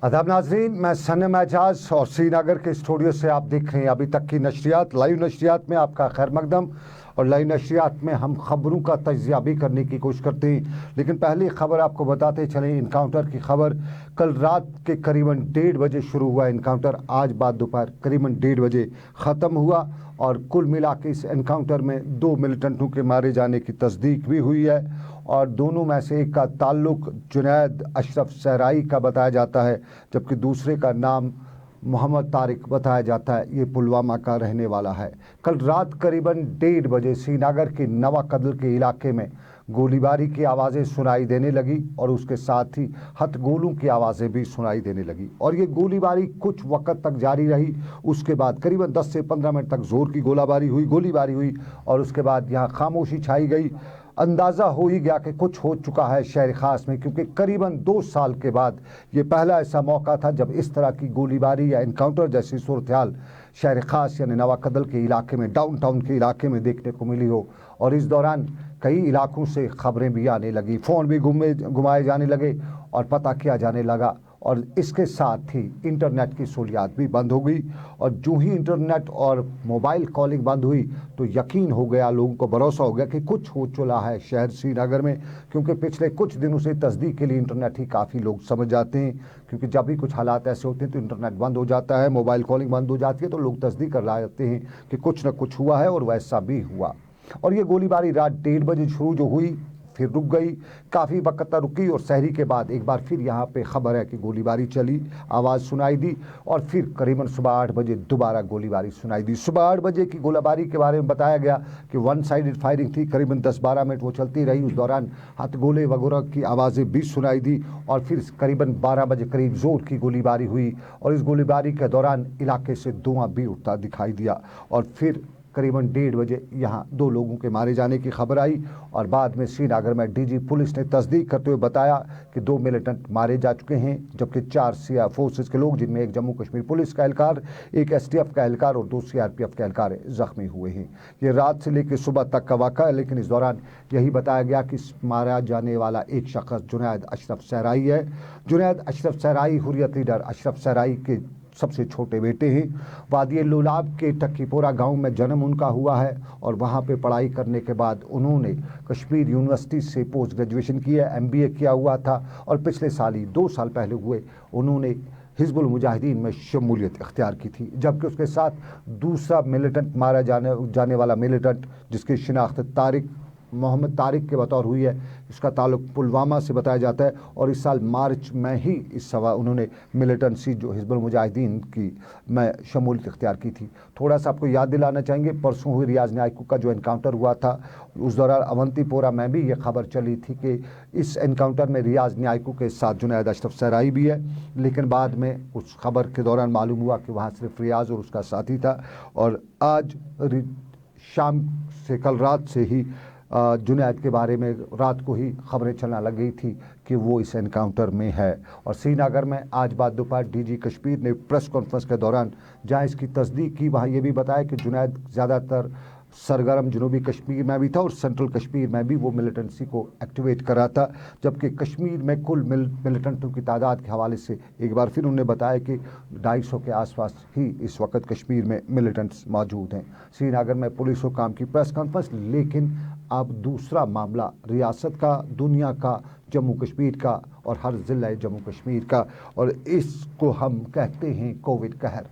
आदाब नाजरीन, मैं सनम एजाज और श्रीनगर के स्टूडियो से आप देख रहे हैं अभी तक की नशरियात। लाइव नशरियात में आपका खैर मकदम। और लाइव नशरियात में हम खबरों का तजिया भी करने की कोशिश करते हैं, लेकिन पहली खबर आपको बताते चलें। इनकाउंटर की खबर। कल रात के करीबन 1:30 बजे शुरू हुआ इनकाउंटर, आज बाद दोपहर करीबन 1:30 बजे ख़त्म हुआ। और कुल मिला के इस एनकाउंटर में 2 मिलिटेंटों के मारे जाने की तस्दीक भी हुई है। और दोनों में से एक का ताल्लुक जुनैद अशरफ सहराई का बताया जाता है, जबकि दूसरे का नाम मोहम्मद तारिक बताया जाता है। ये पुलवामा का रहने वाला है। कल रात करीबन 1:30 बजे श्रीनगर के नवा कदल के इलाके में गोलीबारी की आवाज़ें सुनाई देने लगी और उसके साथ ही हथगोलों की आवाज़ें भी सुनाई देने लगी। और ये गोलीबारी कुछ वक्त तक जारी रही। उसके बाद करीबन 10 से 15 मिनट तक ज़ोर की गोलीबारी हुई और उसके बाद यहाँ खामोशी छाई गई। अंदाज़ा हो ही गया कि कुछ हो चुका है शहर ख़ास में, क्योंकि करीबन 2 साल के बाद ये पहला ऐसा मौका था जब इस तरह की गोलीबारी या इनकाउंटर जैसी सूरत हाल शहर ख़ास यानी नवा कदल के इलाके में, डाउनटाउन के इलाके में देखने को मिली हो। और इस दौरान कई इलाकों से खबरें भी आने लगी, फ़ोन भी घुमाए जाने लगे और पता किया जाने लगा। और इसके साथ ही इंटरनेट की सहूलियात भी बंद हो गई। और जो ही इंटरनेट और मोबाइल कॉलिंग बंद हुई तो यकीन हो गया, लोगों को भरोसा हो गया कि कुछ हो चला है शहर श्रीनगर में, क्योंकि पिछले कुछ दिनों से तस्दीक के लिए इंटरनेट ही काफ़ी लोग समझ जाते हैं। क्योंकि जब भी कुछ हालात ऐसे होते हैं तो इंटरनेट बंद हो जाता है, मोबाइल कॉलिंग बंद हो जाती है, तो लोग तस्दीक कर लाते हैं कि कुछ न कुछ हुआ है, और वैसा भी हुआ। और ये गोलीबारी रात 1:30 बजे शुरू जो हुई फिर रुक गई, काफ़ी वक्त तक रुकी और सहरी के बाद एक बार फिर यहाँ पे खबर है कि गोलीबारी चली, आवाज़ सुनाई दी और फिर करीबन सुबह 8 बजे दोबारा गोलीबारी सुनाई दी। सुबह 8 बजे की गोलीबारी के बारे में बताया गया कि 1 साइडेड फायरिंग थी, करीबन 10-12 मिनट वो चलती रही। उस दौरान हथगोले वगैरह की आवाज़ें भी सुनाई दी और फिर करीबन 12 बजे करीब ज़ोर की गोलीबारी हुई। और इस गोलीबारी के दौरान इलाके से धुआं भी उठता दिखाई दिया। और फिर करीबन 1:30 बजे यहाँ 2 लोगों के मारे जाने की खबर आई। और बाद में श्रीनगर में डीजी पुलिस ने तस्दीक करते हुए बताया कि 2 मिलिटेंट मारे जा चुके हैं, जबकि 4 सीआर फोर्सेस के लोग, जिनमें एक जम्मू कश्मीर पुलिस का एहलकार, एक एसटीएफ का एहलकार और 2 सीआरपीएफ के एहलकार जख्मी हुए हैं। ये रात से लेकर सुबह तक का वाक़ा है, लेकिन इस दौरान यही बताया गया कि मारा जाने वाला एक शख्स जुनैद अशरफ सहराई है। जुनैद अशरफ सहराई हुर्रियत लीडर अशरफ सहराई के सबसे छोटे बेटे हैं। वादी लोलाब के टक्कीपोरा गांव में जन्म उनका हुआ है और वहां पे पढ़ाई करने के बाद उन्होंने कश्मीर यूनिवर्सिटी से पोस्ट ग्रेजुएशन किया, एमबीए किया हुआ था। और पिछले साल ही 2 साल पहले हुए उन्होंने हिजबुल मुजाहिदीन में शमूलियत इख्तियार की थी। जबकि उसके साथ दूसरा मिलिटेंट मारा जाने वाला मिलिटेंट, जिसकी शिनाख्त मोहम्मद तारिक के बतौर हुई है, इसका ताल्लुक पुलवामा से बताया जाता है। और इस साल मार्च में ही इस सवा उन्होंने मिलिटेंसी जो हिजबुल मुजाहिदीन की में शमूलियत इख्तियार की थी। थोड़ा सा आपको याद दिलाना चाहेंगे, परसों हुई रियाज नायकू का जो एनकाउंटर हुआ था, उस दौरान अवंतीपोरा में भी ये खबर चली थी कि इस एनकाउंटर में रियाज नायकू के साथ जुनैद अशरफ सहराई भी है। लेकिन बाद में उस खबर के दौरान मालूम हुआ कि वहाँ सिर्फ रियाज और उसका साथी था। और आज शाम से, कल रात से ही जुनैद के बारे में रात को ही खबरें चलना लग गई थी कि वो इस एनकाउंटर में है। और श्रीनगर में आज बाद दोपहर डीजी कश्मीर ने प्रेस कॉन्फ्रेंस के दौरान जहां इसकी तस्दीक की, वहां ये भी बताया कि जुनैद ज़्यादातर सरगर्म जनूबी कश्मीर में भी था और सेंट्रल कश्मीर में भी वो मिलिटेंसी को एक्टिवेट कर रहा था। जबकि कश्मीर में कुल मिलिटेंटों की तादाद के हवाले से एक बार फिर उन्होंने बताया कि 250 के आसपास ही इस वक्त कश्मीर में मिलिटेंट्स मौजूद हैं। श्रीनगर में पुलिस को काम की प्रेस कॉन्फ्रेंस, लेकिन अब दूसरा मामला रियासत का, दुनिया का, जम्मू कश्मीर का और हर ज़िला जम्मू कश्मीर का, और इसको हम कहते हैं कोविड कहर।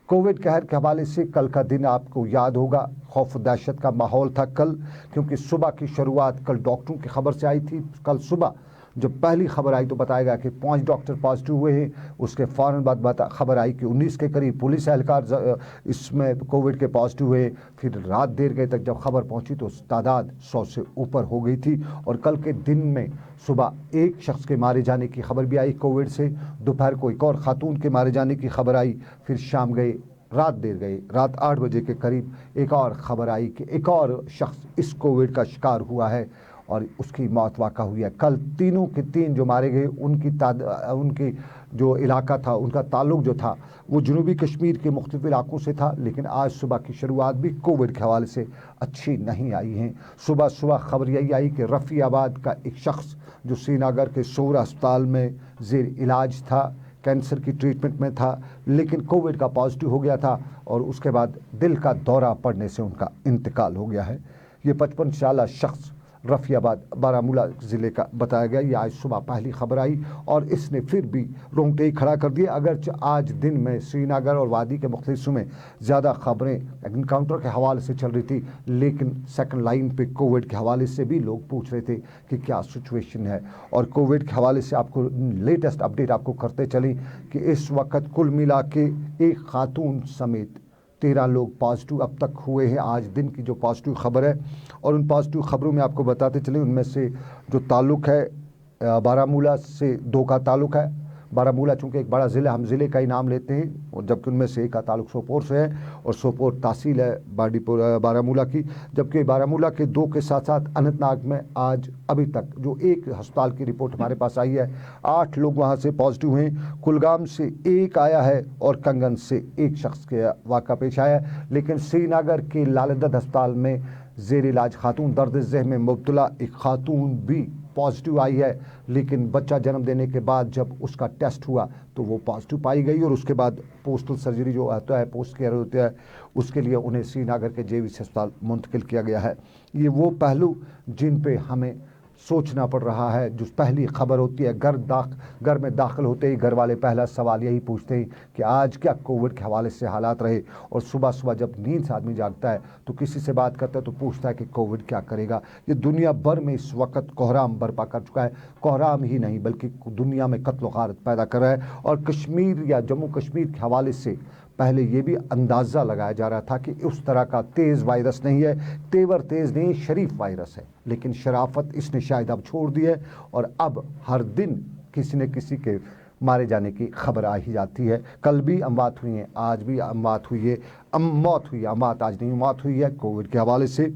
कोविड कहर के हवाले से कल का दिन आपको याद होगा, खौफ दहशत का माहौल था कल, क्योंकि सुबह की शुरुआत कल डॉक्टरों की खबर से आई थी। कल सुबह जब पहली खबर आई तो बताया गया कि 5 डॉक्टर पॉजिटिव हुए हैं। उसके फ़ौरन बाद खबर आई कि 19 के करीब पुलिस एहलकार इसमें कोविड के पॉजिटिव हुए। फिर रात देर गए तक जब खबर पहुंची तो तादाद 100 से ऊपर हो गई थी। और कल के दिन में सुबह एक शख्स के मारे जाने की खबर भी आई कोविड से, दोपहर को एक और खातून के मारे जाने की खबर आई, फिर शाम गए, रात देर गए, रात 8 बजे के करीब एक और खबर आई कि एक और शख्स इस कोविड का शिकार हुआ है और उसकी मौत वाक़ा हुई है। कल तीनों के तीन जो मारे गए उनकी जो इलाका था, उनका ताल्लुक जो था वो जनूबी कश्मीर के मुख्तलिफ इलाकों से था। लेकिन आज सुबह की शुरुआत भी कोविड के हवाले से अच्छी नहीं आई हैं। सुबह खबर यही आई कि रफ़ी आबाद का एक शख्स जो श्रीनगर के सोहरा अस्पताल में ज़ेर इलाज था, कैंसर की ट्रीटमेंट में था, लेकिन कोविड का पॉजिटिव हो गया था और उसके बाद दिल का दौरा पड़ने से उनका इंतकाल हो गया है। ये 55 साला शख्स रफियाबाद बारामूला ज़िले का बताया गया। ये आज सुबह पहली खबर आई और इसने फिर भी रोंगटे ही खड़ा कर दिए। अगरचे आज दिन में श्रीनगर और वादी के मुख्तलिफ हिस्सों में ज़्यादा खबरें एनकाउंटर के हवाले से चल रही थी, लेकिन सेकंड लाइन पे कोविड के हवाले से भी लोग पूछ रहे थे कि क्या सिचुएशन है। और कोविड के हवाले से आपको लेटेस्ट अपडेट आपको करते चलें कि इस वक्त कुल मिला के एक खातून समेत 13 लोग पॉजिटिव अब तक हुए हैं। आज दिन की जो पॉजिटिव खबर है, और उन पॉजिटिव खबरों में आपको बताते चले, उनमें से जो ताल्लुक़ है बारामूला से 2 का ताल्लुक़ है। बारामूला चूँकि एक बड़ा ज़िला, हम ज़िले का ही नाम लेते हैं, और जबकि उनमें से एक का ताल्लुक़ सोपोर से है और सोपोर तहसील है बारामूला की। जबकि बारामूला के 2 के साथ साथ अनंतनाग में आज अभी तक जो एक अस्पताल की रिपोर्ट हमारे पास आई है, 8 लोग वहाँ से पॉजिटिव हैं। कुलगाम से 1 आया है और कंगन से 1 शख्स के वाक़ा पेश आया है। लेकिन श्रीनगर के लालदद अस्पताल में ज़ेर इलाज खातून दर्द ज़हन में मुब्तला एक खातून भी पॉजिटिव आई है, लेकिन बच्चा जन्म देने के बाद जब उसका टेस्ट हुआ तो वो पॉजिटिव पाई गई और उसके बाद पोस्टल सर्जरी जो होता है, पोस्ट केयर होता है, उसके लिए उन्हें श्रीनगर के जेवीसी अस्पताल मुंतकिल किया गया है। ये वो पहलू जिन पे हमें सोचना पड़ रहा है। जो पहली खबर होती है, घर में दाखिल होते ही घर वाले पहला सवाल यही पूछते हैं कि आज क्या कोविड के हवाले से हालात रहे। और सुबह सुबह जब नींद से आदमी जागता है तो किसी से बात करता है तो पूछता है कि कोविड क्या करेगा। ये दुनिया भर में इस वक्त कोहराम बर्पा कर चुका है। कोहराम ही नहीं बल्कि दुनिया में कत्ल गारत पैदा कर रहा है। और कश्मीर या जम्मू कश्मीर के हवाले से पहले ये भी अंदाज़ा लगाया जा रहा था कि उस तरह का तेज़ वायरस नहीं है, तेवर तेज़ नहीं, शरीफ वायरस है। लेकिन शराफत इसने शायद अब छोड़ दी है और अब हर दिन किसी न किसी के मारे जाने की खबर आ ही जाती है। कल भी अमवात हुई हैं, आज भी अमवात हुई है, मौत हुई है, अमवात आज नहीं मौत हुई है कोविड के हवाले से।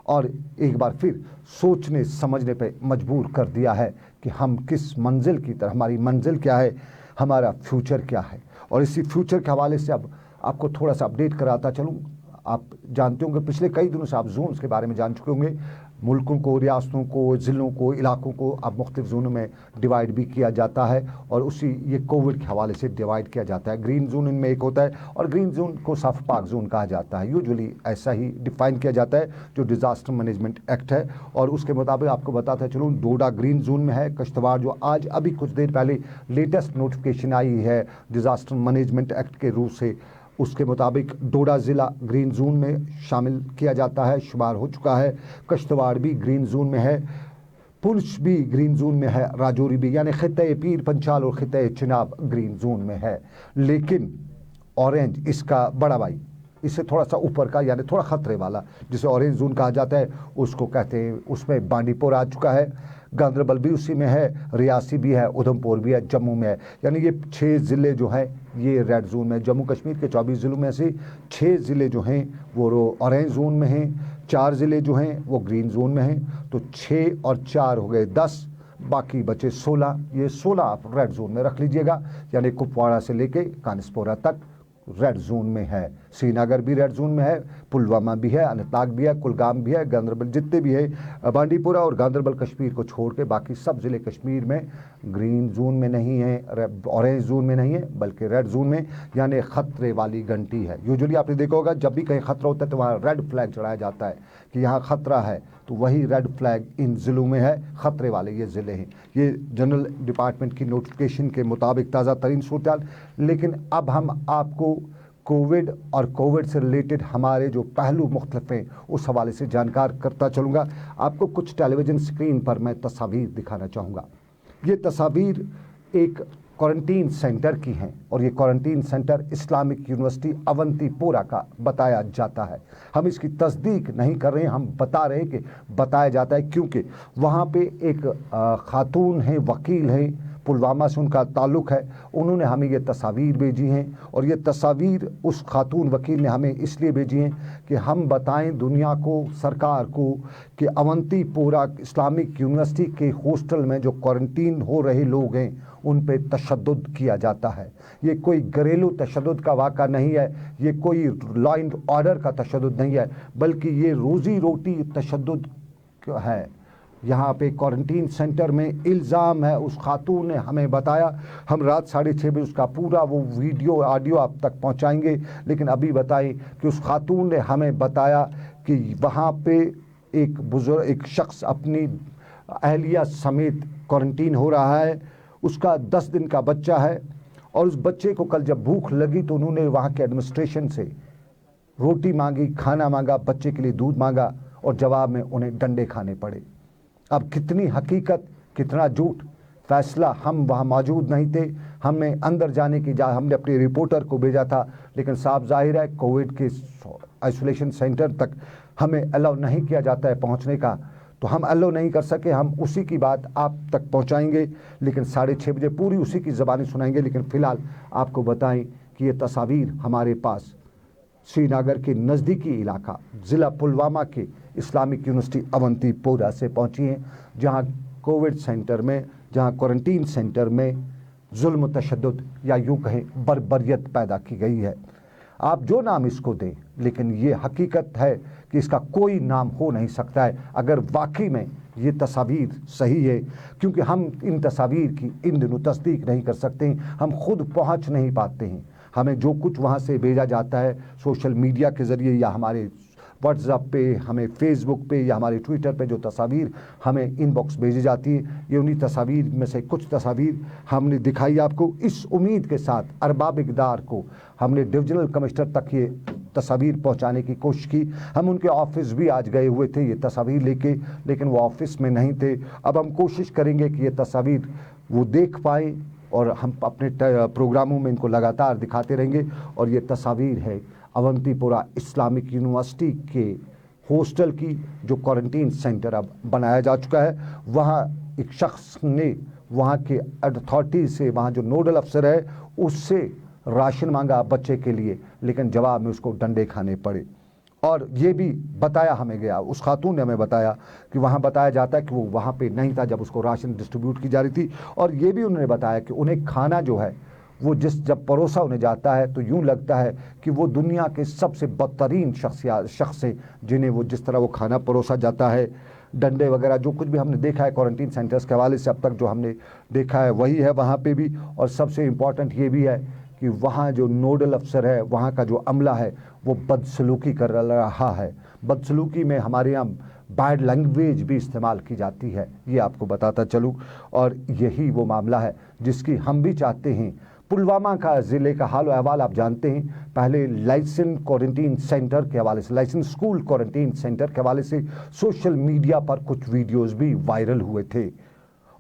और एक बार फिर सोचने समझने पे मजबूर कर दिया है कि हम किस मंजिल की तरफ, हमारी मंजिल क्या है, हमारा फ्यूचर क्या है। और इसी फ्यूचर के हवाले से अब आपको थोड़ा सा अपडेट कराता चलूँ। आप जानते होंगे पिछले कई दिनों से आप जोन्स के बारे में जान चुके होंगे। मुल्कों को, रियासतों को, ज़िलों को, इलाकों को अब मुख्तलिफ जोनों में डिवाइड भी किया जाता है और उसी ये कोविड के हवाले से डिवाइड किया जाता है। ग्रीन जोन इनमें एक होता है और ग्रीन जोन को साफ पाक जोन कहा जाता है। यूजुअली ऐसा ही डिफाइन किया जाता है जो डिज़ास्टर मैनेजमेंट एक्ट है। और उसके मुताबिक आपको बताता चलूँ, डोडा ग्रीन जोन में है, कश्तवाड़ जो आज अभी कुछ देर पहले लेटेस्ट नोटिफिकेशन आई है डिज़ास्टर मैनेजमेंट एक्ट के रूप से, उसके मुताबिक डोडा ज़िला ग्रीन जोन में शामिल किया जाता है, शुमार हो चुका है। कश्तवाड़ भी ग्रीन जोन में है, पुंछ भी ग्रीन जोन में है, राजौरी भी, यानी खित्ते पीर पंचाल और खित्ते चिनाब ग्रीन जोन में है। लेकिन ऑरेंज इसका बड़ा भाई, इससे थोड़ा सा ऊपर का यानी थोड़ा ख़तरे वाला जिसे ऑरेंज जोन कहा जाता है, उसको कहते हैं, उसमें बांडीपुर आ चुका है, गांदरबल भी उसी में है, रियासी भी है, उधमपुर भी है, जम्मू में है। यानी ये 6 ज़िले जो हैं ये रेड जोन में। जम्मू कश्मीर के 24 ज़िलों में से 6 ज़िले जो हैं वो ऑरेंज जोन में हैं, 4 ज़िले जो हैं वो ग्रीन जोन में हैं। तो 6 और 4 हो गए 10, बाकी बचे 16। ये 16 आप रेड जोन में रख लीजिएगा, यानी कुपवाड़ा से लेके कानसपोरा तक रेड जोन में है। श्रीनगर भी रेड जोन में है, पुलवामा भी है, अनंतनाग भी है, कुलगाम भी है, गांदरबल जितने भी है, बांडीपुरा और गांदरबल कश्मीर को छोड़ के बाकी सब ज़िले कश्मीर में ग्रीन जोन में नहीं है, ऑरेंज जोन में नहीं है, बल्कि रेड जोन में, यानी ख़तरे वाली घंटी है। यूजुअली आपने देखा होगा जब भी कहीं ख़तरा होता है तो वहाँ रेड फ्लैग चढ़ाया जाता है कि यहाँ ख़तरा है, तो वही रेड फ्लैग इन ज़िलों में है, ख़तरे वाले ये ज़िले हैं। ये जनरल डिपार्टमेंट की नोटिफिकेशन के मुताबिक ताज़ा तरीन सूरत। लेकिन अब हम आपको कोविड और कोविड से रिलेटेड हमारे जो पहलू मुख्तलिफ हैं उस हवाले से जानकार करता चलूँगा। आपको कुछ टेलीविज़न स्क्रीन पर मैं तस्वीर दिखाना चाहूँगा। ये तस्वीर एक क्वारंटीन सेंटर की हैं और ये quarantine centre Islamic university Awantipora का बताया जाता है। हम इसकी तस्दीक नहीं कर रहे हैं, हम बता रहे हैं कि बताया जाता है, क्योंकि वहाँ पे एक खातून हैं, वकील हैं, पुलवामा से उनका ताल्लुक़ है, उन्होंने हमें ये तस्वीर भेजी हैं। और ये तस्वीर उस खातून वकील ने हमें इसलिए भेजी हैं कि हम बताएं दुनिया को, सरकार को, कि अवंतीपोरा इस्लामिक यूनिवर्सिटी के हॉस्टल में जो क्वारंटीन हो रहे लोग हैं उन पे तशद्दुद किया जाता है। ये कोई घरेलू तशद्दुद का वाक़ा नहीं है, ये कोई लॉ एंड ऑर्डर का तशद्दुद नहीं है, बल्कि ये रोज़ी रोटी तशद्दुद है। यहाँ पे क्वारंटीन सेंटर में इल्ज़ाम है। उस खातून ने हमें बताया, हम रात 6:30 बजे उसका पूरा वो वीडियो ऑडियो आप तक पहुँचाएंगे, लेकिन अभी बताएं कि उस खातून ने हमें बताया कि वहाँ पे एक शख्स अपनी अहलिया समेत क्वारंटीन हो रहा है। उसका 10 दिन का बच्चा है और उस बच्चे को कल जब भूख लगी तो उन्होंने वहाँ के एडमिनिस्ट्रेशन से रोटी मांगी, खाना मांगा, बच्चे के लिए दूध मांगा और जवाब में उन्हें डंडे खाने पड़े। अब कितनी हकीकत कितना झूठ, फैसला हम वहाँ मौजूद नहीं थे, हमने अंदर जाने की हमने अपने रिपोर्टर को भेजा था, लेकिन साफ जाहिर है कोविड के आइसोलेशन सेंटर तक हमें अलाउ नहीं किया जाता है पहुँचने का, तो हम अलाउ नहीं कर सके। हम उसी की बात आप तक पहुँचाएंगे, लेकिन 6:30 बजे पूरी उसी की ज़बानी सुनाएंगे। लेकिन फ़िलहाल आपको बताएं कि ये तस्वीर हमारे पास श्रीनगर के नज़दीकी इलाका ज़िला पुलवामा के इस्लामिक यूनिवर्सिटी अवंतीपोरा से पहुंची हैं, जहां कोविड सेंटर में, जहां क्वारंटीन सेंटर में जुल्म तशद्दुद या यूं कहें बर्बरियत पैदा की गई है। आप जो नाम इसको दें, लेकिन ये हकीकत है कि इसका कोई नाम हो नहीं सकता है अगर वाकई में ये तस्वीर सही है, क्योंकि हम इन तस्वीर की इन दिनों तस्दीक नहीं कर सकते हैं, हम खुद पहुंच नहीं पाते हैं। हमें जो कुछ वहाँ से भेजा जाता है सोशल मीडिया के ज़रिए या हमारे व्हाट्सएप पे, हमें फेसबुक पे या हमारे ट्विटर पे जो तस्वीर हमें इनबॉक्स भेजी जाती है, ये उन्हीं तस्वीर में से कुछ तस्वीर हमने दिखाई आपको, इस उम्मीद के साथ अरबाब इक़दार को हमने डिविजनल कमिश्नर तक ये तस्वीर पहुंचाने की कोशिश की। हम उनके ऑफिस भी आज गए हुए थे ये तस्वीर लेके, लेकिन वो ऑफिस में नहीं थे। अब हम कोशिश करेंगे कि ये तस्वीर वो देख पाएँ और हम अपने प्रोग्रामों में इनको लगातार दिखाते रहेंगे। और ये तस्वीर है अवंतीपोरा इस्लामिक यूनिवर्सिटी के हॉस्टल की, जो क्वारंटीन सेंटर अब बनाया जा चुका है। वहाँ एक शख्स ने वहाँ के अथॉरिटी से, वहाँ जो नोडल अफसर है उससे राशन मांगा बच्चे के लिए, लेकिन जवाब में उसको डंडे खाने पड़े। और ये भी बताया हमें गया, उस खातून ने हमें बताया कि वहाँ बताया जाता है कि वो वहाँ पे नहीं था जब उसको राशन डिस्ट्रीब्यूट की जा रही थी। और ये भी उन्होंने बताया कि उन्हें खाना जो है वो जब परोसा उन्हें जाता है तो यूँ लगता है कि वो दुनिया के सबसे बदतरीन शख्स हैं जिन्हें वो जिस तरह वो खाना परोसा जाता है। डंडे वगैरह जो कुछ भी हमने देखा है क्वारंटीन सेंटर्स के हवाले से अब तक जो हमने देखा है वही है वहाँ पे भी। और सबसे इम्पॉर्टेंट ये भी है कि वहाँ जो नोडल अफसर है, वहाँ का जो अमला है, वो बदसलूकी कर रहा है। बदसलूकी में हमारे यहाँ बैड लैंग्वेज भी इस्तेमाल की जाती है, ये आपको बताता चलूँ। और यही वो मामला है जिसकी हम भी चाहते हैं। पुलवामा का ज़िले का हाल अहवाल आप जानते हैं, पहले लाइसेंस क्वारंटीन सेंटर के हवाले से, लाइसेंस स्कूल क्वारंटीन सेंटर के हवाले से सोशल मीडिया पर कुछ वीडियोज़ भी वायरल हुए थे।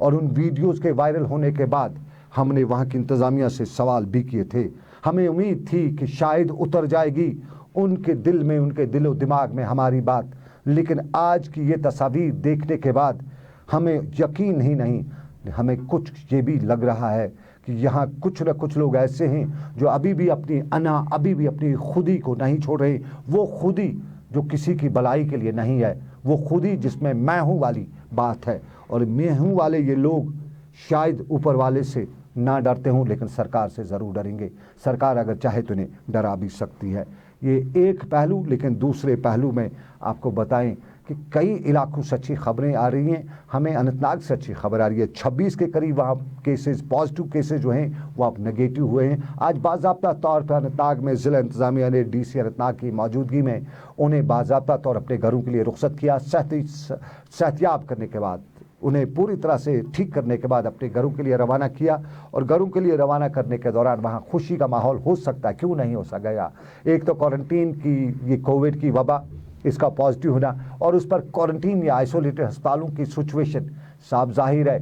और उन वीडियोज़ के वायरल होने के बाद हमने वहाँ की इंतज़ामिया से सवाल भी किए थे। हमें उम्मीद थी कि शायद उतर जाएगी उनके दिल में, उनके दिलो दिमाग में हमारी बात, लेकिन आज की ये तस्वीर देखने के बाद हमें यकीन ही नहीं, हमें कुछ ये भी लग रहा है कि यहाँ कुछ न कुछ लोग ऐसे हैं जो अभी भी अपनी खुदी को नहीं छोड़ रहे। वो खुदी जो किसी की भलाई के लिए नहीं है, वो खुदी जिसमें मैं हूँ वाली बात है। और मैं हूँ वाले ये लोग शायद ऊपर वाले से ना डरते हों, लेकिन सरकार से ज़रूर डरेंगे। सरकार अगर चाहे तो इन्हें डरा भी सकती है। ये एक पहलू, लेकिन दूसरे पहलू में आपको बताएं कि कई इलाकों से अच्छी खबरें आ रही हैं। हमें अनंतनाग से अच्छी खबर आ रही है, 26 के करीब वहाँ केसेस, पॉजिटिव केसेस जो हैं वो अब नेगेटिव हुए हैं। आज बाज़ाब्ता तौर पर अनंतनाग में ज़िला इंतज़ामिया ने DC अनंतनाग की मौजूदगी में उन्हें बाज़ाब्ता तौर अपने घरों के लिए रुख्सत किया। सेहतियाब करने के बाद, उन्हें पूरी तरह से ठीक करने के बाद अपने घरों के लिए रवाना किया। और घरों के लिए रवाना करने के दौरान वहाँ खुशी का माहौल हो सकता है, क्यों नहीं हो सकेगा। एक तो क्वारंटीन की ये कोविड की वबा, इसका पॉजिटिव होना, और उस पर क्वारंटीन या आइसोलेटेड अस्पतालों की सिचुएशन साफ जाहिर है।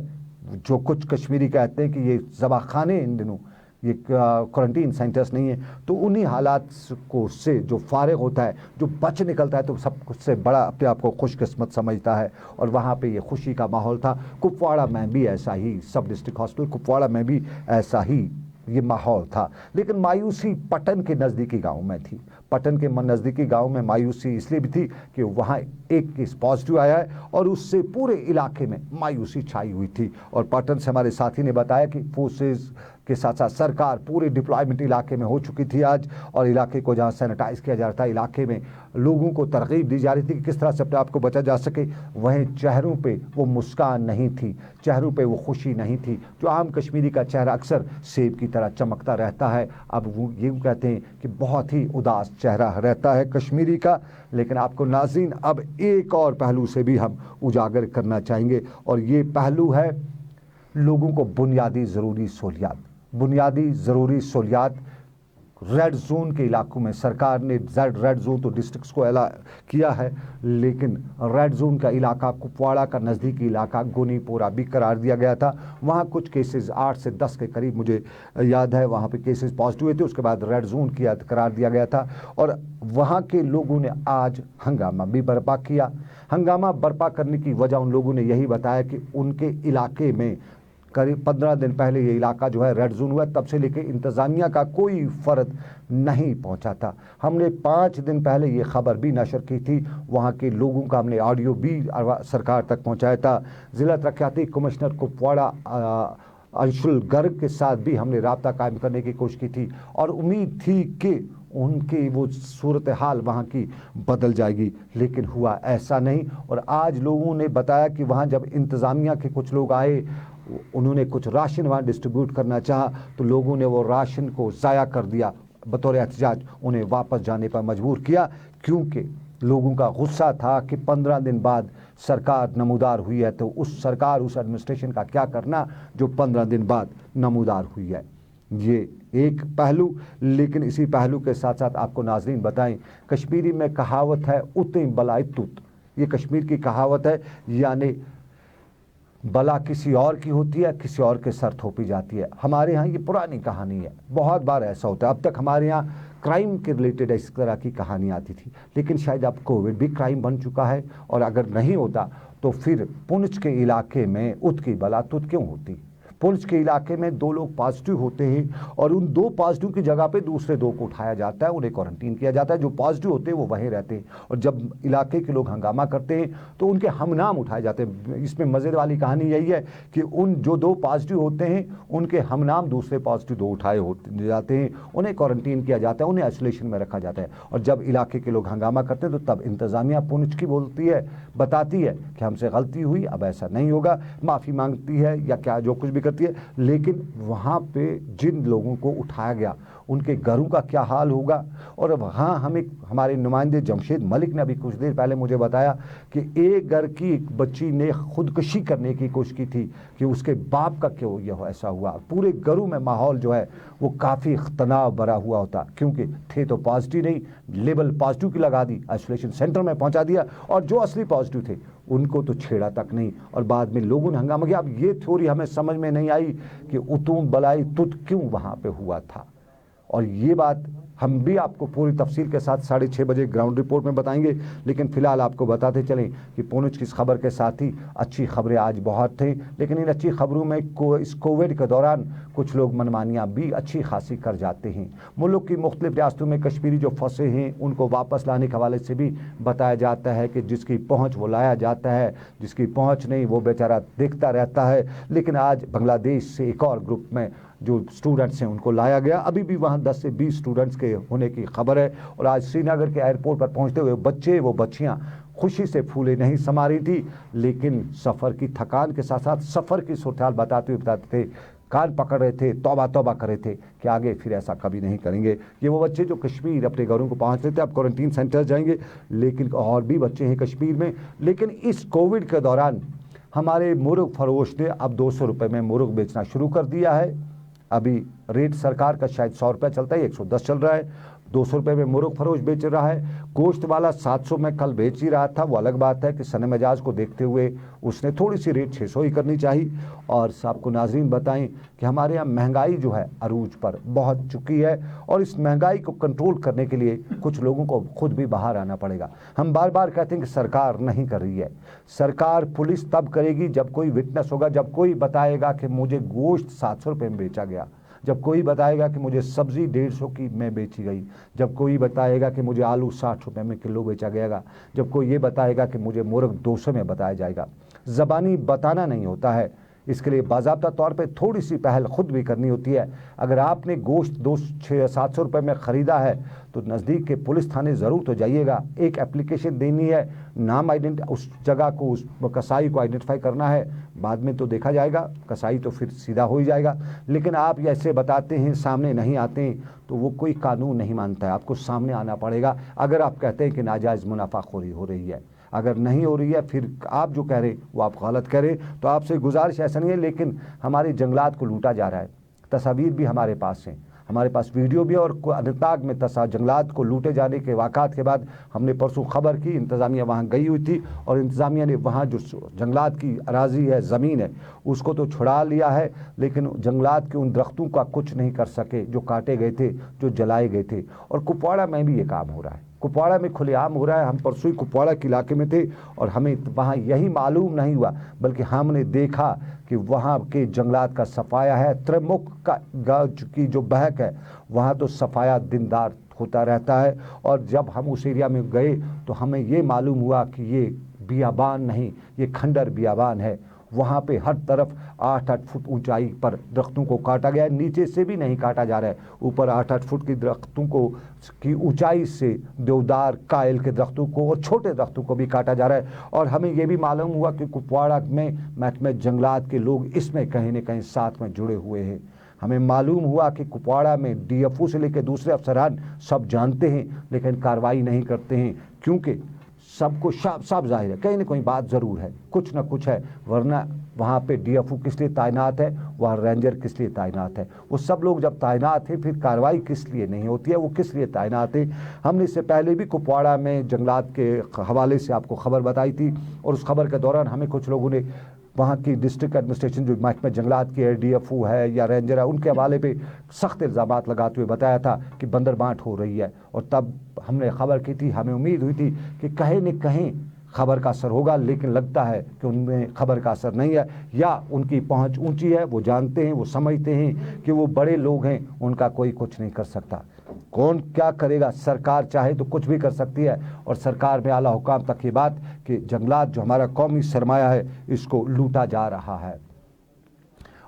जो कुछ कश्मीरी कहते हैं कि ये ज़बाखाने इन दिनों, ये क्वारंटीन सेंटर्स नहीं है, तो उन्हीं हालात को से जो फारिग होता है, जो बच निकलता है, तो सब कुछ से बड़ा अपने आप को खुशकिस्मत समझता है। और वहाँ पे ये खुशी का माहौल था। कुपवाड़ा में भी ऐसा ही, सब डिस्ट्रिक्ट हॉस्पिटल कुपवाड़ा में भी ऐसा ही ये माहौल था। लेकिन मायूसी पटन के नज़दीकी गांव में थी। पटन के नज़दीकी गांव में मायूसी इसलिए भी थी कि वहां एक केस पॉजिटिव आया है और उससे पूरे इलाके में मायूसी छाई हुई थी। और पटन से हमारे साथी ने बताया कि फोर्सेज के साथ साथ सरकार पूरे डिप्लॉयमेंट इलाके में हो चुकी थी आज, और इलाके को जहां सैनिटाइज किया जा रहा था, इलाके में लोगों को तरगीब दी जा रही थी कि किस तरह से अपने आप को बचा जा सके। वहीं चेहरों पे वो मुस्कान नहीं थी, चेहरों पे वो खुशी नहीं थी। जो आम कश्मीरी का चेहरा अक्सर सेब की तरह चमकता रहता है, अब वो यूँ कहते हैं कि बहुत ही उदास चेहरा रहता है कश्मीरी का। लेकिन आपको नाज़रीन अब एक और पहलू से भी हम उजागर करना चाहेंगे, और ये पहलू है लोगों को बुनियादी ज़रूरी सहूलियात। बुनियादी ज़रूरी सहूलियात रेड जोन के इलाकों में सरकार ने रेड जोन तो डिस्ट्रिक्ट्स को ऐलान किया है, लेकिन रेड जोन का इलाका कुपवाड़ा का नज़दीकी इलाका गोनीपोरा भी करार दिया गया था। वहाँ कुछ केसेस 8 से 10 के करीब मुझे याद है वहाँ पे केसेस पॉजिटिव हुए थे, उसके बाद रेड जोन किया करार दिया गया था। और वहाँ के लोगों ने आज हंगामा भी बर्पा किया। हंगामा बर्पा करने की वजह उन लोगों ने यही बताया कि उनके इलाके में करीब 15 दिन पहले ये इलाका जो है रेड जोन हुआ, तब से लेकर इंतज़ामिया का कोई फ़र्क नहीं पहुंचा था। हमने 5 दिन पहले ये खबर भी नशर की थी, वहाँ के लोगों का हमने ऑडियो भी सरकार तक पहुंचाया था। ज़िला तरक्याती कमिश्नर कुपवाड़ा अंशुल गर्ग के साथ भी हमने राब्ता कायम करने की कोशिश की थी और उम्मीद थी कि उनकी वो सूरत हाल वहाँ की बदल जाएगी, लेकिन हुआ ऐसा नहीं। और आज लोगों ने बताया कि वहाँ जब इंतज़ामिया के कुछ लोग आए, उन्होंने कुछ राशन वहाँ डिस्ट्रीब्यूट करना चाहा, तो लोगों ने वो राशन को ज़ाया कर दिया, बतौर एहतजाज उन्हें वापस जाने पर मजबूर किया, क्योंकि लोगों का गुस्सा था कि 15 दिन बाद सरकार नमूदार हुई है, तो उस सरकार उस एडमिनिस्ट्रेशन का क्या करना जो 15 दिन बाद नमूदार हुई है। ये एक पहलू। लेकिन इसी पहलू के साथ साथ आपको नाज़रीन बताएं, कश्मीरी में कहावत है उते बलाई तुत, ये कश्मीर की कहावत है, यानी बला किसी और की होती है, किसी और के सर थोपी जाती है। हमारे यहाँ ये पुरानी कहानी है, बहुत बार ऐसा होता है। अब तक हमारे यहाँ क्राइम के रिलेटेड इस तरह की कहानी आती थी, लेकिन शायद अब कोविड भी क्राइम बन चुका है, और अगर नहीं होता तो फिर पुंछ के इलाके में उत की बला तुत क्यों होती। पुंछ के इलाके में 2 लोग पॉजिटिव होते हैं और उन 2 पॉजिटिव की जगह पे दूसरे 2 को उठाया जाता है, उन्हें क्वारंटीन किया जाता है। जो पॉजिटिव होते हैं वो वहीं रहते हैं, और जब इलाके के लोग हंगामा करते हैं तो उनके हमनाम उठाए जाते हैं। इसमें मज़े वाली कहानी यही है कि उन जो 2 पॉजिटिव होते हैं उनके हमनाम दूसरे पॉजिटिव 2 उठाए होते जाते हैं, उन्हें क्वारंटीन किया जाता है, उन्हें आइसोलेशन में रखा जाता है। और जब इलाके के लोग हंगामा करते हैं तो तब इंतज़ामिया पुंछ की बोलती है, बताती है कि हमसे गलती हुई, अब ऐसा नहीं होगा, माफ़ी मांगती है या क्या जो कुछ भी करती है। लेकिन वहाँ पे जिन लोगों को उठाया गया उनके घरों का क्या हाल होगा। और वहाँ हमारे नुमाइंदे जमशेद मलिक ने अभी कुछ देर पहले मुझे बताया कि एक घर की एक बच्ची ने खुदकुशी करने की कोशिश की थी कि उसके बाप का क्यों यह ऐसा हुआ। पूरे घरों में माहौल जो है वो काफ़ी तनाव भरा हुआ होता, क्योंकि थे तो पॉजिटिव नहीं, लेबल पॉजिटिव की लगा दी, आइसोलेशन सेंटर में पहुंचा दिया, और जो असली पॉजिटिव थे उनको तो छेड़ा तक नहीं। और बाद में लोगों ने हंगामा किया। अब ये थ्योरी हमें समझ में नहीं आई कि उतूम बलाई तुत क्यों वहाँ पे हुआ था, और ये बात हम भी आपको पूरी तफसील के साथ 6:30 बजे ग्राउंड रिपोर्ट में बताएंगे। लेकिन फिलहाल आपको बताते चलें कि पुंछ की इस खबर के साथ ही अच्छी खबरें आज बहुत थी, लेकिन इन अच्छी खबरों में इस कोविड के दौरान कुछ लोग मनमानियाँ भी अच्छी खासी कर जाते हैं। मुल्क की मुख्तलिफ रियासतों में कश्मीरी जो फंसे हैं उनको वापस लाने के हवाले से भी बताया जाता है कि जिसकी पहुँच वो लाया जाता है, जिसकी पहुँच नहीं वो बेचारा देखता रहता है। लेकिन आज बांग्लादेश से एक और ग्रुप में जो स्टूडेंट्स हैं उनको लाया गया। अभी भी वहाँ 10 से 20 स्टूडेंट्स के होने की खबर है। और आज श्रीनगर के एयरपोर्ट पर पहुँचते हुए बच्चे व बच्चियाँ खुशी से फूले नहीं समा रही थी, लेकिन सफ़र की थकान के साथ साथ सफ़र की सूरत बताते थे, कान पकड़ रहे थे, तौबा तौबा कर रहे थे कि आगे फिर ऐसा कभी नहीं करेंगे। ये वो बच्चे जो कश्मीर अपने घरों को पहुँच रहे थे, अब क्वारंटीन सेंटर जाएंगे, लेकिन और भी बच्चे हैं कश्मीर में। लेकिन इस कोविड के दौरान हमारे मुर्ग फरोश ने अब 200 रुपये में मुर्ग बेचना शुरू कर दिया है। अभी रेट सरकार का शायद 100 रुपये चलता है, 110 चल रहा है। 200 रुपये में मुर्ग फरोश बेच रहा है। गोश्त वाला 700 में कल बेच ही रहा था। वो अलग बात है कि सने मिजाज को देखते हुए उसने थोड़ी सी रेट 600 ही करनी चाहिए। और आपको नाज़रीन बताएं कि हमारे यहाँ महंगाई जो है अरूज पर बहुत चुकी है, और इस महंगाई को कंट्रोल करने के लिए कुछ लोगों को खुद भी बाहर आना पड़ेगा। हम बार बार कहते हैं कि सरकार नहीं कर रही है। सरकार पुलिस तब करेगी जब कोई विटनेस होगा, जब कोई बताएगा कि मुझे गोश्त 700 रुपये में बेचा गया, जब कोई बताएगा कि मुझे सब्ज़ी 150 की में बेची गई, जब कोई बताएगा कि मुझे आलू 60 रुपये में किलो बेचा गया, जब कोई ये बताएगा कि मुझे मुर्ग 200 में बताया जाएगा। ज़बानी बताना नहीं होता है, इसके लिए बाज़ाब्ता तौर पे थोड़ी सी पहल खुद भी करनी होती है। अगर आपने गोश्त 200-700 रुपये में ख़रीदा है तो नज़दीक के पुलिस थाने ज़रूर तो जाइएगा, एक एप्लीकेशन देनी है, नाम उस जगह को, उस कसाई को आइडेंटिफाई करना है, बाद में तो देखा जाएगा, कसाई तो फिर सीधा हो ही जाएगा। लेकिन आप ऐसे बताते हैं, सामने नहीं आते हैं, तो वो कोई कानून नहीं मानता है, आपको सामने आना पड़ेगा। अगर आप कहते हैं कि नाजायज़ मुनाफाखोरी हो रही है, अगर नहीं हो रही है, फिर आप जो कह रहे वो आप गलत कह रहे, तो आपसे गुजारिश ऐसा नहीं है। लेकिन हमारे जंगलात को लूटा जा रहा है, तस्वीर भी हमारे पास हैं, हमारे पास वीडियो भी, और अनंतनाग में जंगलात को लूटे जाने के वाक़ात के बाद हमने परसों खबर की, इंतज़ामिया वहाँ गई हुई थी और इंतज़ामिया ने वहाँ जो जंगलात की अराज़ी है, ज़मीन है, उसको तो छुड़ा लिया है, लेकिन जंगलात के उन दरख्तों का कुछ नहीं कर सके जो काटे गए थे, जो जलाए गए थे। और कुपवाड़ा में भी ये काम हो रहा है, कुपवाड़ा में खुलेआम हो रहा है। हम परसों ही कुपवाड़ा के इलाके में थे और हमें वहाँ यही मालूम नहीं हुआ, बल्कि हमने देखा कि वहाँ के जंगलात का सफाया है, त्रिमुख की जो बहक है, वहाँ तो सफाया दिनदार होता रहता है। और जब हम उस एरिया में गए तो हमें ये मालूम हुआ कि ये बियाबान नहीं, ये खंडर बियाबान है। वहाँ पे हर तरफ 8-8 फुट ऊंचाई पर दरख्तों को काटा गया है, नीचे से भी नहीं काटा जा रहा है, ऊपर 8-8 फुट की दरख्तों को की ऊंचाई से देवदार, कायल के दरख्तों को और छोटे दरख्तों को भी काटा जा रहा है। और हमें ये भी मालूम हुआ कि कुपवाड़ा में महकमे जंगलात के लोग इसमें कहीं न कहीं साथ में जुड़े हुए हैं। हमें मालूम हुआ कि कुपवाड़ा में DFO से लेकर दूसरे अफसरान सब जानते हैं, लेकिन कार्रवाई नहीं करते हैं, क्योंकि सबको साफ जाहिर है कहीं ना कहीं बात ज़रूर है, कुछ ना कुछ है, वरना वहाँ पे DFO किस लिए तैनात है, वहाँ रेंजर किस लिए तैनात है। वो सब लोग जब तैनात हैं, फिर कार्रवाई किस लिए नहीं होती है, वो किस लिए तैनात है। हमने इससे पहले भी कुपवाड़ा में जंगलात के हवाले से आपको खबर बताई थी, और उस खबर के दौरान हमें कुछ लोगों ने वहाँ की डिस्ट्रिक्ट एडमिनिस्ट्रेशन जो महकमा जंगलात की है, DFO है या रेंजर है, उनके हवाले पे सख्त इल्ज़ामात लगाते हुए बताया था कि बंदर बांट हो रही है। और तब हमने खबर की थी, हमें उम्मीद हुई थी कि कहीं न कहीं खबर का असर होगा, लेकिन लगता है कि उनमें खबर का असर नहीं है, या उनकी पहुंच ऊंची है, वो जानते हैं, वो समझते हैं कि वो बड़े लोग हैं, उनका कोई कुछ नहीं कर सकता। कौन क्या करेगा, सरकार चाहे तो कुछ भी कर सकती है, और सरकार में आला हुकाम तक ये बात कि जंगलात जो हमारा कौमी सरमाया है, इसको लूटा जा रहा है।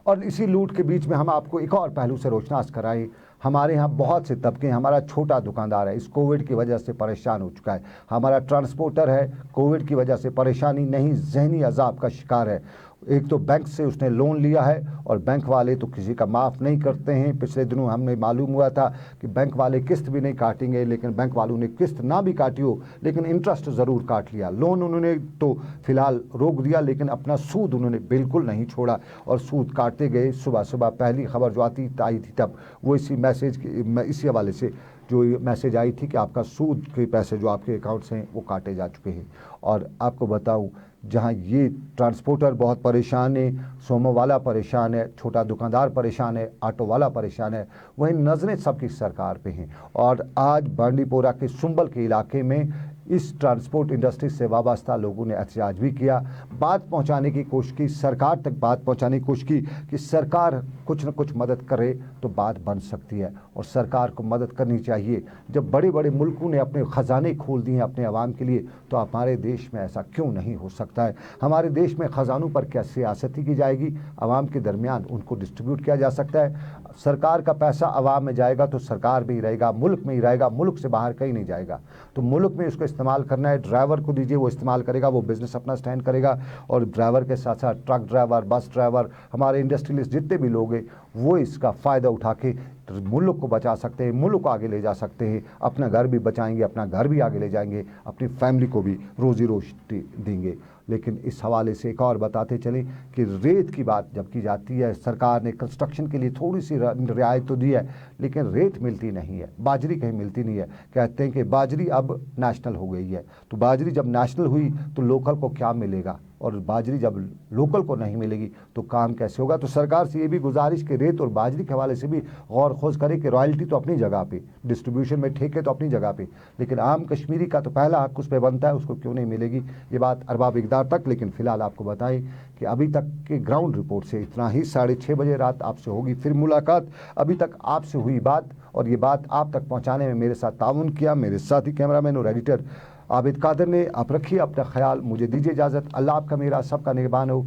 और इसी लूट के बीच में हम आपको एक और पहलू से रोशनास कराएं। हमारे यहाँ बहुत से तबके, हमारा छोटा दुकानदार है, इस कोविड की वजह से परेशान हो चुका है, हमारा ट्रांसपोर्टर है, कोविड की वजह से परेशानी नहीं, जहनी अजाब का शिकार है। एक तो बैंक से उसने लोन लिया है, और बैंक वाले तो किसी का माफ़ नहीं करते हैं। पिछले दिनों हमने मालूम हुआ था कि बैंक वाले किस्त भी नहीं काटेंगे, लेकिन बैंक वालों ने किस्त ना भी काटी हो, लेकिन इंटरेस्ट ज़रूर काट लिया। लोन उन्होंने तो फ़िलहाल रोक दिया, लेकिन अपना सूद उन्होंने बिल्कुल नहीं छोड़ा, और सूद काटते गए। सुबह सुबह पहली खबर जो आई थी तब वो इसी हवाले से जो मैसेज आई थी कि आपका सूद के पैसे जो आपके अकाउंट से हैं वो काटे जा चुके हैं। और आपको बताऊं, जहां ये ट्रांसपोर्टर बहुत परेशान है, सोमो वाला परेशान है, छोटा दुकानदार परेशान है, ऑटो वाला परेशान है, वहीं नज़रें सबकी सरकार पे हैं। और आज बांडीपोरा के सुंबल के इलाके में इस ट्रांसपोर्ट इंडस्ट्री से वाबस्ता लोगों ने एहतजाज भी किया, बात पहुंचाने की कोशिश की, सरकार तक बात पहुंचाने की कोशिश की कि सरकार कुछ न कुछ मदद करे तो बात बन सकती है। और सरकार को मदद करनी चाहिए। जब बड़े बड़े मुल्कों ने अपने ख़जाने खोल दिए हैं अपने अवाम के लिए, तो हमारे देश में ऐसा क्यों नहीं हो सकता है। हमारे देश में ख़जानों पर क्या सियासती की जाएगी, अवाम के दरमियान उनको डिस्ट्रीब्यूट किया जा सकता है। सरकार का पैसा अवाम में जाएगा तो सरकार में ही रहेगा, मुल्क में ही रहेगा, मुल्क से बाहर कहीं नहीं जाएगा। तो मुल्क में इसको इस्तेमाल करना है, ड्राइवर को दीजिए, वो इस्तेमाल करेगा, वो बिज़नेस अपना स्टैंड करेगा। और ड्राइवर के साथ साथ ट्रक ड्राइवर, बस ड्राइवर, हमारे इंडस्ट्रियलिस्ट जितने भी लोग हैं, वो इसका फ़ायदा उठा के मुल्क को बचा सकते हैं, मुल्क को आगे ले जा सकते हैं, अपना घर भी बचाएंगे, अपना घर भी आगे ले जाएंगे, अपनी फैमिली को भी रोज़ी रोटी देंगे। लेकिन इस हवाले से एक और बताते चलें कि रेत की बात जब की जाती है, सरकार ने कंस्ट्रक्शन के लिए थोड़ी सी रियायत तो दी है, लेकिन रेत मिलती नहीं है, बाजरी कहीं मिलती नहीं है। कहते हैं कि बाजरी अब नेशनल हो गई है, तो बाजरी जब नेशनल हुई तो लोकल को क्या मिलेगा, اور बाजरी जब लोकल को नहीं मिलेगी तो काम कैसे होगा। तो सरकार से ये भी गुजारिश कि रेत और बाजरी के हवाले से भी गौर खोज करे कि रॉयल्टी तो अपनी जगह पे, डिस्ट्रीब्यूशन में ठेके तो अपनी जगह पे, लेकिन आम कश्मीरी का तो पहला हक उस पर बनता है, उसको क्यों नहीं मिलेगी। ये बात अरबाब इक़दार तक। लेकिन फ़िलहाल आपको बताएं कि अभी तक के ग्राउंड रिपोर्ट से इतना ही। 6:30 बजे रात आपसे होगी फिर मुलाकात। अभी तक आपसे हुई बात और ये बात आप तक पहुँचाने में मेरे साथ ताउन किया मेरे साथी कैमरामैन और एडिटर आबिद कादर ने। आप रखिए अपना ख्याल, मुझे दीजिए इजाज़त। अल्लाह आपका मेरा सबका निगहबान हो।